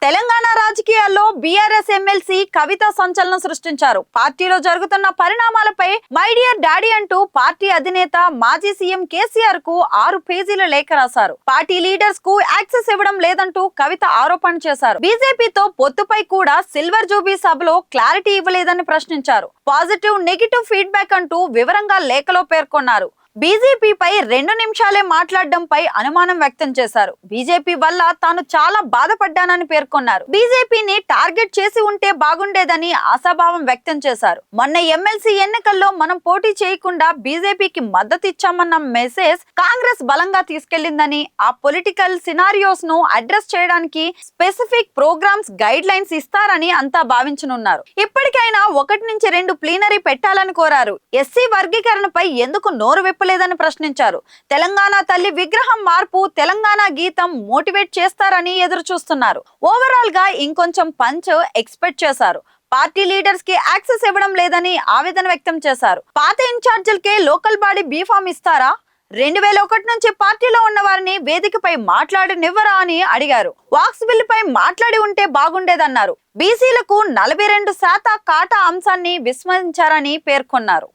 తెలంగాణ రాజకీయాల్లో BRS MLC కవిత సంచలనం సృష్టించారు. పార్టీలో జరుగుతున్న పరిణామాలపై మై డియర్ డాడీ అంటూ పార్టీ అధినేత మాజీ సీఎం కేసీఆర్ కు 6 పేజీల లేఖ రాశారు. పార్టీ లీడర్స్ కు యాక్సెస్ ఇవ్వడం లేదంటూ కవిత ఆరోపణ చేశారు. బీజేపీతో పొత్తుపై కూడా సిల్వర్ జూబీ సభలో క్లారిటీ ఇవ్వలేదని ప్రశ్నించారు. పాజిటివ్, నెగిటివ్ ఫీడ్బ్యాక్ అంటూ వివరంగా లేఖలో పేర్కొన్నారు. బీజేపీపై 2 నిమిషాలే మాట్లాడడంపై అనుమానం వ్యక్తం చేశారు. బీజేపీ వల్ల తాను చాలా బాధపడ్డానని పేర్కొన్నారు. బీజేపీని టార్గెట్ చేసి ఉంటే బాగుండేదని ఆశాభావం వ్యక్తం చేశారు. మొన్న ఎమ్మెల్సీ ఎన్నికల్లో మనం పోటీ చేయకుండా బీజేపీకి మద్దతు ఇచ్చామన్న మెసేజ్ కాంగ్రెస్ బలంగా తీసుకెళ్లిందని, ఆ పొలిటికల్ సినారియోస్ ను అడ్రస్ చేయడానికి స్పెసిఫిక్ ప్రోగ్రామ్స్ గైడ్ లైన్స్ ఇస్తారని అంతా భావించనున్నారు. ఇప్పటికైనా 1 నుంచి 2 ప్లీనరీ పెట్టాలని కోరారు. ఎస్సీ వర్గీకరణపై ఎందుకు నోరు లేదని ప్రశ్నించారు. తెలంగాణ తల్లి విగ్రహం మార్పు, తెలంగాణ గీతం మోటివేట్ చేస్తారని ఎదురు చూస్తున్నారు. ఓవరాల్ గా ఇంకొంచెం పంచ్ ఎక్స్పెక్ట్ చేశారు. పార్టీ లీడర్స్ కి యాక్సెస్ ఇవ్వడం లేదని ఆవేదన వ్యక్తం చేశారు. పాత ఇన్ఛార్జీలకే లోకల్ బాడీ బీఫామ్ ఇస్తారా? 2001 నుంచి పార్టీలో ఉన్న వారిని వేదికపై మాట్లాడనివ్వరా అని అడిగారు. వాక్స్ బిల్లుపై మాట్లాడి ఉంటే బాగుండేదన్నారు. బీసీలకు 42% కాటా అంశాన్ని విస్మరించారని పేర్కొన్నారు.